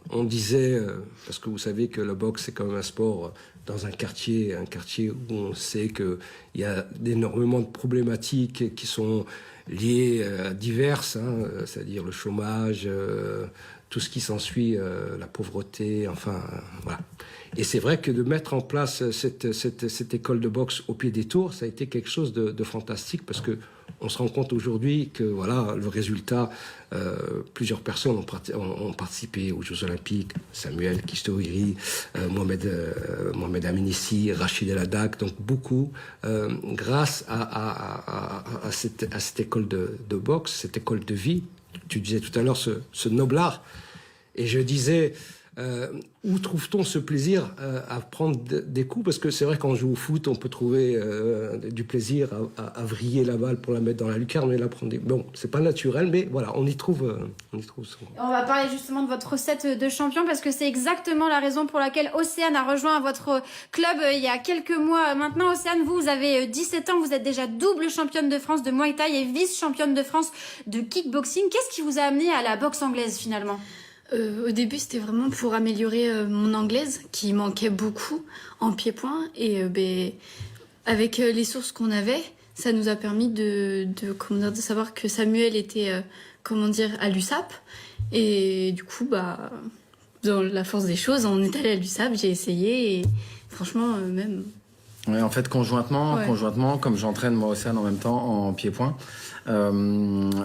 on disait, parce que vous savez que la boxe c'est quand même un sport dans un quartier où on sait qu'il y a énormément de problématiques qui sont liées à diverses, hein, c'est-à-dire le chômage, tout ce qui s'ensuit, la pauvreté, enfin voilà. Et c'est vrai que de mettre en place cette école de boxe au pied des tours, ça a été quelque chose de fantastique parce que on se rend compte aujourd'hui que voilà le résultat. Plusieurs personnes ont participé aux Jeux Olympiques. Samuel Kistouiri, Mohamed Aminissi, Rachid El Haddad, donc beaucoup grâce à cette école de boxe, cette école de vie. Tu disais tout à l'heure ce noble art. Et je disais, où trouve-t-on ce plaisir à prendre des coups? Parce que c'est vrai qu'on joue au foot, on peut trouver du plaisir à vriller la balle pour la mettre dans la lucarne et la prendre. Bon, c'est pas naturel, mais voilà, on y trouve son... On va parler justement de votre recette de champion parce que c'est exactement la raison pour laquelle Océane a rejoint votre club il y a quelques mois maintenant. Océane, vous avez 17 ans, vous êtes déjà double championne de France de Muay Thai et vice-championne de France de kickboxing. Qu'est-ce qui vous a amené à la boxe anglaise finalement? Au début, c'était vraiment pour améliorer mon anglaise, qui manquait beaucoup en pied-point. Et avec les sources qu'on avait, ça nous a permis de savoir que Samuel était à l'USAP. Et du coup, dans la force des choses, on est allé à l'USAP, j'ai essayé et franchement, même... Ouais, en fait, conjointement, comme j'entraîne moi Océane en même temps en pied-point,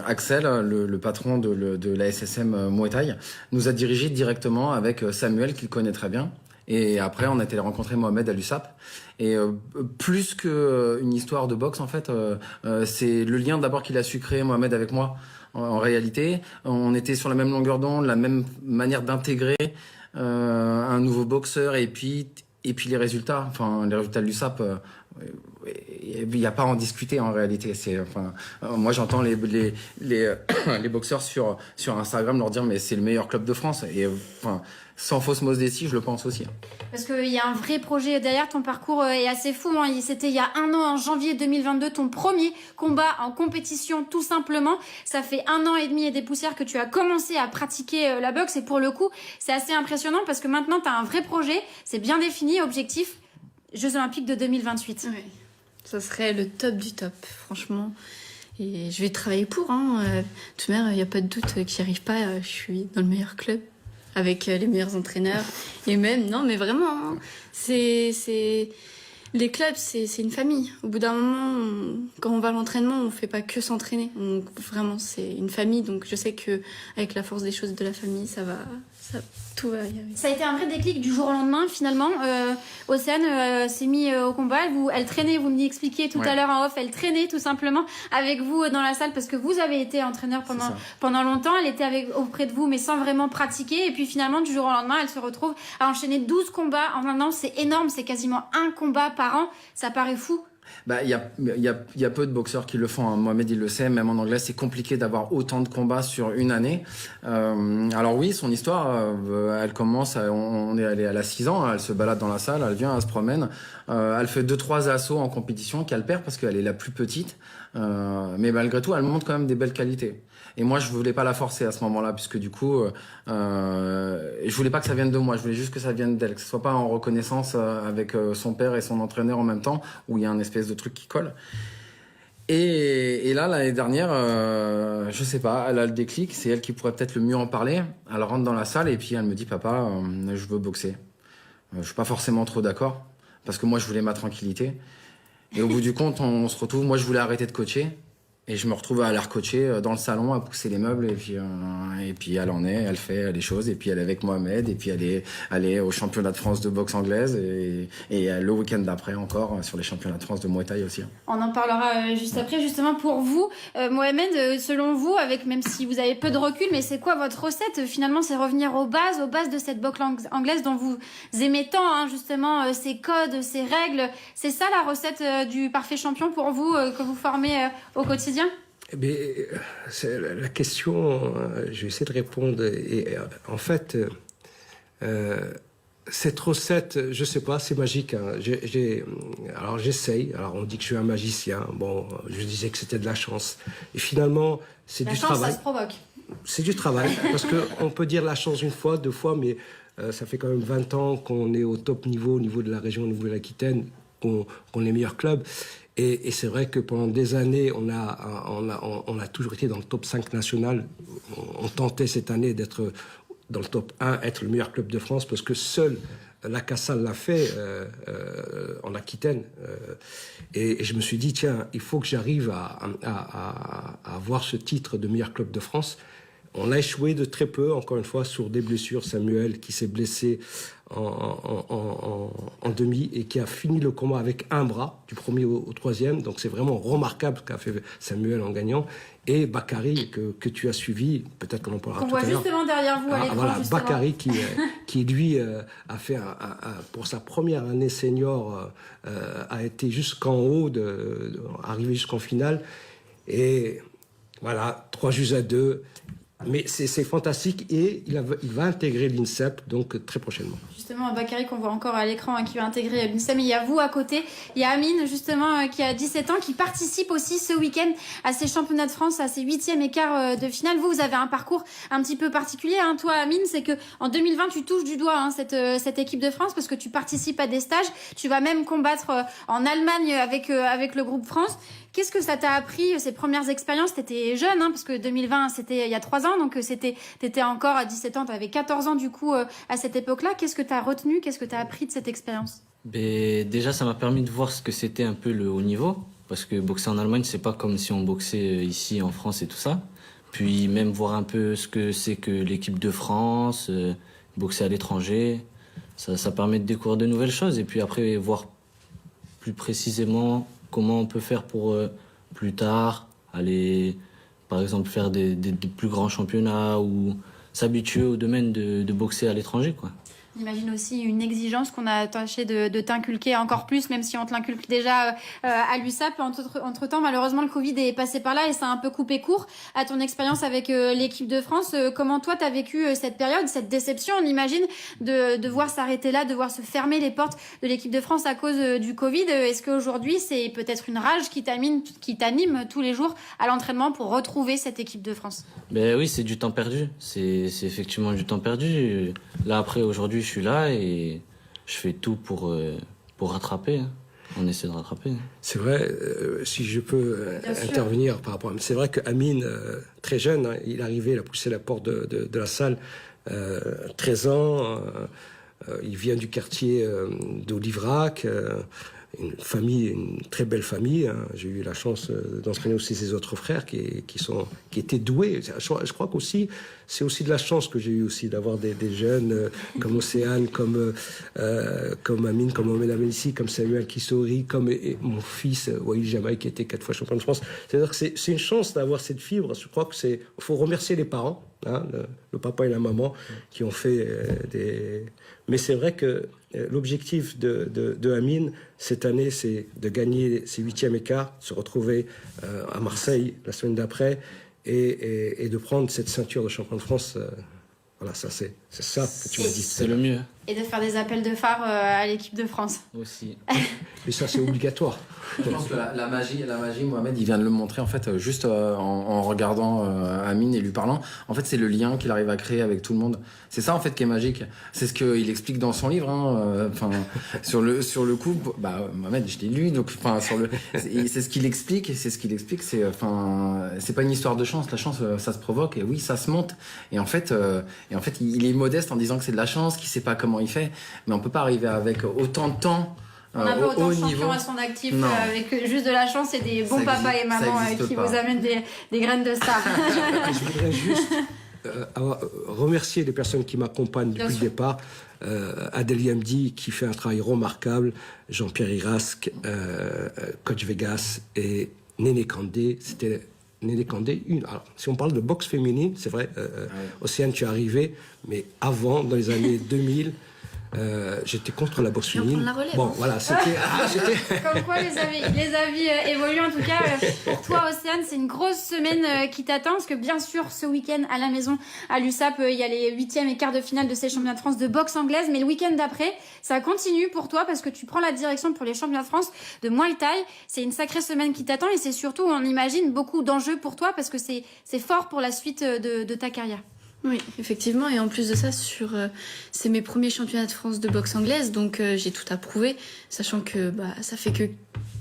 Axel, le patron de la SSM Muay Thai, nous a dirigé directement avec Samuel, qu'il connaît très bien. Et après, on a été rencontrer Mohamed à l'USAP. Et plus qu'une histoire de boxe, en fait, c'est le lien d'abord qu'il a su créer, Mohamed, avec moi. En réalité, on était sur la même longueur d'onde, la même manière d'intégrer un nouveau boxeur et puis les résultats de l'USAP, il n'y a pas à en discuter en réalité. Moi j'entends les boxeurs sur Instagram leur dire mais c'est le meilleur club de France et sans fausse modestie, je le pense aussi. Parce qu'il y a un vrai projet derrière, ton parcours est assez fou. Hein. C'était il y a un an, en janvier 2022, ton premier combat en compétition, tout simplement. Ça fait 1 an et demi et des poussières que tu as commencé à pratiquer la boxe. Et pour le coup, c'est assez impressionnant parce que maintenant, tu as un vrai projet. C'est bien défini, objectif, Jeux Olympiques de 2028. Oui, ça serait le top du top, franchement. Et je vais travailler pour. De toute manière, il n'y a pas de doute qu'il n'y arrive pas. Je suis dans le meilleur club, avec les meilleurs entraîneurs. Et même, non, mais vraiment, les clubs, c'est une famille. Au bout d'un moment, quand on va à l'entraînement, on ne fait pas que s'entraîner. Vraiment, c'est une famille. Donc, je sais qu'avec la force des choses de la famille, tout va y arriver. Ça a été un vrai déclic du jour au lendemain, finalement. Océane s'est mise au combat. Elle traînait, vous me expliquiez tout à l'heure en off, elle traînait tout simplement avec vous dans la salle parce que vous avez été entraîneur pendant longtemps. Elle était auprès de vous, mais sans vraiment pratiquer. Et puis finalement, du jour au lendemain, elle se retrouve à enchaîner 12 combats en un an. C'est énorme, c'est quasiment un combat par an. Ça paraît fou. Il y a peu de boxeurs qui le font. Hein. Mohamed, il le sait, même en anglais, c'est compliqué d'avoir autant de combats sur une année. Alors oui, son histoire, elle commence, elle a 6 ans, hein, elle se balade dans la salle, elle vient, elle se promène, elle fait 2-3 assauts en compétition qu'elle perd parce qu'elle est la plus petite, mais malgré tout, elle montre quand même des belles qualités. Et moi, je voulais pas la forcer à ce moment-là, puisque du coup, je voulais pas que ça vienne de moi. Je voulais juste que ça vienne d'elle, que ce soit pas en reconnaissance avec son père et son entraîneur en même temps, où il y a un espèce de truc qui colle. Et là, l'année dernière, je sais pas, elle a le déclic. C'est elle qui pourrait peut-être le mieux en parler. Elle rentre dans la salle et puis elle me dit, papa, je veux boxer. Je suis pas forcément trop d'accord, parce que moi, je voulais ma tranquillité. Et au bout du compte, on se retrouve. Moi, je voulais arrêter de coacher. Et je me retrouve à la recoacher dans le salon, à pousser les meubles, et puis elle en est, elle fait les choses, et puis elle est avec Mohamed, et puis elle est au championnat de France de boxe anglaise, et le week-end d'après encore sur les championnats de France de Muay Thai aussi. On en parlera juste après, justement pour vous. Mohamed, selon vous, même si vous avez peu de recul, mais c'est quoi votre recette? Finalement, c'est revenir aux bases de cette boxe anglaise dont vous aimez tant, hein, justement, ces codes, ces règles. C'est ça la recette du parfait champion pour vous, que vous formez au quotidien? Eh bien, c'est la question, je vais essayer de répondre. Et en fait, cette recette, je sais pas, c'est magique. Hein. Alors j'essaye. Alors on dit que je suis un magicien. Bon, je disais que c'était de la chance. Et finalement, c'est du travail. Ça se provoque. c'est du travail, parce qu'on peut dire la chance une fois, 2 fois, mais ça fait quand même 20 ans qu'on est au top niveau, au niveau de la région, au niveau de l'Aquitaine, qu'on est les meilleurs clubs. Et c'est vrai que pendant des années, on a toujours été dans le top 5 national. On tentait cette année d'être dans le top 1, être le meilleur club de France, parce que seul la Cassale l'a fait en Aquitaine. Et je me suis dit, tiens, il faut que j'arrive à avoir ce titre de meilleur club de France. On a échoué de très peu, encore une fois, sur des blessures. Samuel qui s'est blessé en demi et qui a fini le combat avec un bras, du premier au troisième. Donc c'est vraiment remarquable ce qu'a fait Samuel en gagnant. Et Bakary, que tu as suivi, peut-être qu'on en parlera tout à l'heure. On voit justement derrière vous à l'écran. Voilà, justement. Bakary qui lui a fait pour sa première année senior, a été jusqu'en haut, arrivé jusqu'en finale. Et voilà, 3-2. Mais c'est fantastique et il va intégrer l'INSEP donc très prochainement. Justement, Bakary qu'on voit encore à l'écran qui va intégrer l'INSEP, mais il y a vous à côté. Il y a Amine justement qui a 17 ans qui participe aussi ce week-end à ces championnats de France, à ces 8e et quarts de finale. Vous avez un parcours un petit peu particulier, hein, toi Amine, c'est que en 2020 tu touches du doigt cette équipe de France parce que tu participes à des stages. Tu vas même combattre en Allemagne avec le groupe France. Qu'est-ce que ça t'a appris, ces premières expériences? T'étais jeune, hein, parce que 2020, c'était il y a 3 ans, donc t'étais encore à 17 ans, t'avais 14 ans du coup à cette époque-là. Qu'est-ce que t'as retenu, qu'est-ce que t'as appris de cette expérience? Déjà, ça m'a permis de voir ce que c'était un peu le haut niveau, parce que boxer en Allemagne, c'est pas comme si on boxait ici en France et tout ça. Puis même voir un peu ce que c'est que l'équipe de France, boxer à l'étranger, ça permet de découvrir de nouvelles choses, et puis après voir plus précisément comment on peut faire pour plus tard aller, par exemple, faire des plus grands championnats ou s'habituer au domaine de boxer à l'étranger, quoi. J'imagine aussi une exigence qu'on a tâché de t'inculquer encore plus, même si on te l'inculque déjà à l'USAP. Entre-temps, malheureusement, le Covid est passé par là et ça a un peu coupé court à ton expérience avec l'équipe de France. Comment toi, t'as vécu cette période, cette déception, on imagine, de voir s'arrêter là, de voir se fermer les portes de l'équipe de France à cause du Covid? Est-ce qu'aujourd'hui, c'est peut-être une rage qui t'anime tous les jours à l'entraînement pour retrouver cette équipe de France? Oui, c'est du temps perdu. C'est effectivement du temps perdu. Là, après, aujourd'hui, je suis là et je fais tout pour rattraper. Hein. On essaie de rattraper. C'est vrai, si je peux intervenir par rapport à... C'est vrai qu'Amine, très jeune, hein, il arrivait, il a poussé la porte de la salle, 13 ans, il vient du quartier d'Olivrac, une très belle famille. Hein. J'ai eu la chance d'entraîner aussi ses autres frères qui étaient doués. Je crois qu'aussi, c'est aussi de la chance que j'ai eu aussi d'avoir des jeunes comme Océane, comme Amine, comme Mohamed Amenissi, comme Samuel Kissori, comme mon fils Waïl Jamaï qui était 4 fois champion de France. C'est-à-dire que c'est une chance d'avoir cette fibre. Je crois que faut remercier les parents, hein, le papa et la maman qui ont fait des... Mais c'est vrai que l'objectif de Amine cette année, c'est de gagner ses 8e écarts, se retrouver à Marseille la semaine d'après et de prendre cette ceinture de champion de France. Voilà, ça c'est ça que tu m'as dit. C'est le mieux. Et de faire des appels de phare à l'équipe de France. Aussi. Mais ça, c'est obligatoire. Je pense que la magie, Mohamed, il vient de le montrer, en fait, juste en regardant Amine et lui parlant. En fait, c'est le lien qu'il arrive à créer avec tout le monde. C'est ça, en fait, qui est magique. C'est ce qu'il explique dans son livre, hein. Sur le coup, Mohamed, je l'ai lu, donc, c'est ce qu'il explique, c'est pas une histoire de chance. La chance, ça se provoque, et oui, ça se monte. Et en fait, il est modeste en disant que c'est de la chance, qu'il sait pas comment il fait, mais on peut pas arriver avec autant de temps. On n'a pas autant de champions à son actif avec juste de la chance et des bons papas et mamans qui vous amènent des graines de star. Je voudrais juste remercier les personnes qui m'accompagnent depuis le départ. Adèle Yamdi qui fait un travail remarquable, Jean-Pierre Irasque, Coach Vegas et Néné Kandé. C'était Néné Kandé. Alors, si on parle de boxe féminine, c'est vrai, Océane, tu es arrivée, mais avant, dans les années 2000, j'étais contre la boxe Et on prend féminine. la relève. Bon, voilà, c'était... Comme quoi les avis évoluent. En tout cas, pour toi, Océane, c'est une grosse semaine qui t'attend. Parce que bien sûr, ce week-end, à la maison, à l'USAP, il y a les 8e et quarts de finale de ces championnats de France de boxe anglaise. Mais le week-end d'après, ça continue pour toi parce que tu prends la direction pour les championnats de France de Muay Thai. C'est une sacrée semaine qui t'attend et c'est surtout, on imagine, beaucoup d'enjeux pour toi parce que c'est fort pour la suite de ta carrière. Oui, effectivement. Et en plus de ça, c'est mes premiers championnats de France de boxe anglaise, donc j'ai tout à prouver, sachant que ça fait que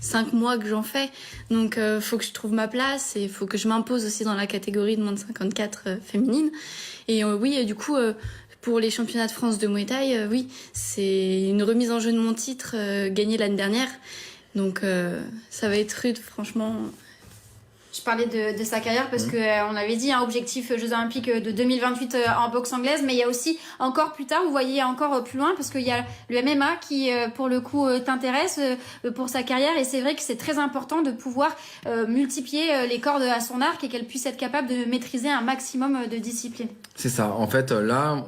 5 mois que j'en fais. Donc faut que je trouve ma place et faut que je m'impose aussi dans la catégorie de moins de 54 féminine. Et oui, du coup, pour les championnats de France de Muay Thai, oui, c'est une remise en jeu de mon titre gagné l'année dernière. Donc ça va être rude, franchement. Je parlais de sa carrière parce que on avait dit un objectif Jeux Olympiques de 2028 en boxe anglaise, mais il y a aussi encore plus tard, vous voyez encore plus loin parce qu'il y a le MMA qui pour le coup t'intéresse pour sa carrière et c'est vrai que c'est très important de pouvoir multiplier les cordes à son arc et qu'elle puisse être capable de maîtriser un maximum de disciplines. C'est ça. En fait, là,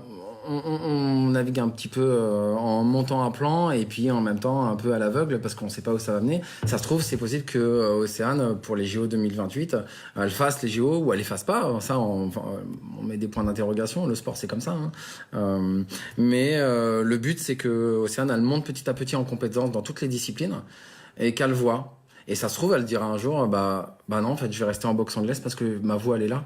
on navigue un petit peu en montant un plan et puis en même temps un peu à l'aveugle parce qu'on ne sait pas où ça va mener. Ça se trouve, c'est possible que Océane, pour les JO 2028, elle fasse les JO ou elle les fasse pas. Ça, on met des points d'interrogation. Le sport, c'est comme ça. Mais le but, c'est que Océane, elle monte petit à petit en compétence dans toutes les disciplines et qu'elle voit. Et ça se trouve, elle dira un jour, bah non, en fait, je vais rester en boxe anglaise parce que ma voix, elle est là.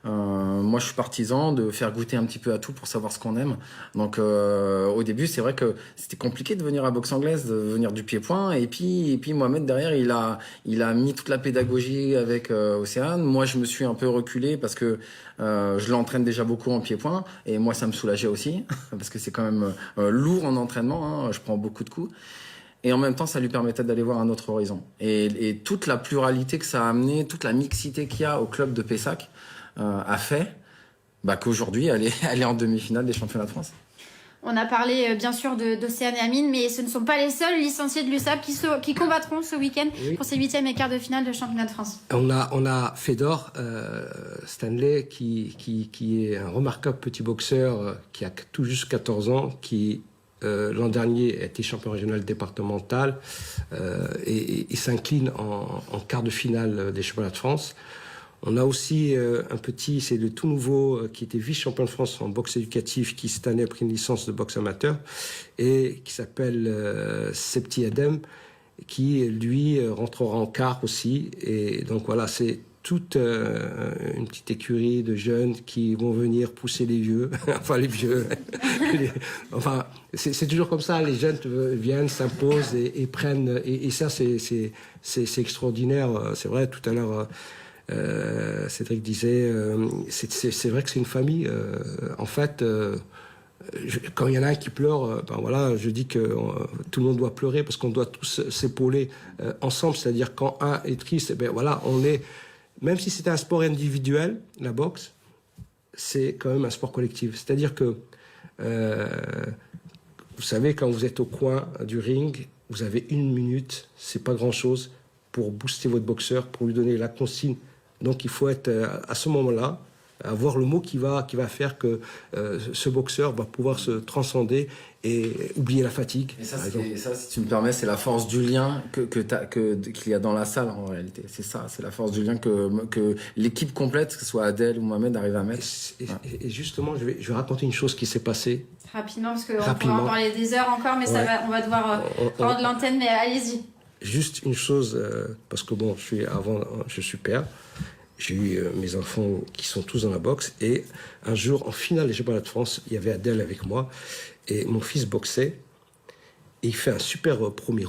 Moi, je suis partisan de faire goûter un petit peu à tout pour savoir ce qu'on aime. Donc, au début, c'est vrai que c'était compliqué de venir à boxe anglaise, de venir du pied-point. Et puis Mohamed derrière, il a mis toute la pédagogie avec Océane. Moi, je me suis un peu reculé parce que je l'entraîne déjà beaucoup en pied-point. Et moi, ça me soulageait aussi parce que c'est quand même lourd en entraînement. Je prends beaucoup de coups. Et en même temps, ça lui permettait d'aller voir un autre horizon. Et toute la pluralité que ça a amené, toute la mixité qu'il y a au club de Pessac, a fait qu'aujourd'hui, elle est en demi-finale des championnats de France. On a parlé bien sûr d'Océane et Amine, mais ce ne sont pas les seuls licenciés de l'USAP qui combattront ce week-end pour ces 8e et quarts de finale de championnat de France. On a Fedor Stanley qui est un remarquable petit boxeur qui a tout juste 14 ans, qui l'an dernier a été champion régional départemental et s'incline en quart de finale des championnats de France. On a aussi un petit, c'est le tout nouveau, qui était vice-champion de France en boxe éducatif, qui cette année a pris une licence de boxe amateur, et qui s'appelle Septi Adem, qui lui rentrera en quart aussi. Et donc voilà, c'est toute une petite écurie de jeunes qui vont venir pousser les vieux, enfin les vieux, enfin c'est toujours comme ça, les jeunes viennent, s'imposent et prennent, et ça c'est extraordinaire. C'est vrai, tout à l'heure Cédric disait, c'est vrai que c'est une famille. En fait, quand il y en a un qui pleure, voilà, je dis que tout le monde doit pleurer parce qu'on doit tous s'épauler ensemble. C'est-à-dire quand un est triste, voilà, on est, même si c'était un sport individuel, la boxe, c'est quand même un sport collectif. C'est-à-dire que vous savez, quand vous êtes au coin du ring, vous avez 1 minute, c'est pas grand-chose pour booster votre boxeur, pour lui donner la consigne. Donc il faut être à ce moment-là, avoir le mot qui va faire que ce boxeur va pouvoir se transcender et oublier la fatigue. Et ça, si tu me permets, c'est la force du lien qu'il y a dans la salle en réalité. C'est ça, c'est la force du lien que l'équipe complète, que ce soit Adèle ou Mohamed, arrive à mettre. Et justement, je vais raconter une chose qui s'est passée. Rapidement, parce qu'on pourra en parler des heures encore, mais on va devoir rendre l'antenne, mais allez-y. Juste une chose, parce que bon, je suis père. J'ai eu mes enfants qui sont tous dans la boxe. Et un jour, en finale des championnats de France, il y avait Adèle avec moi. Et mon fils boxait. Et il fait un super premier round.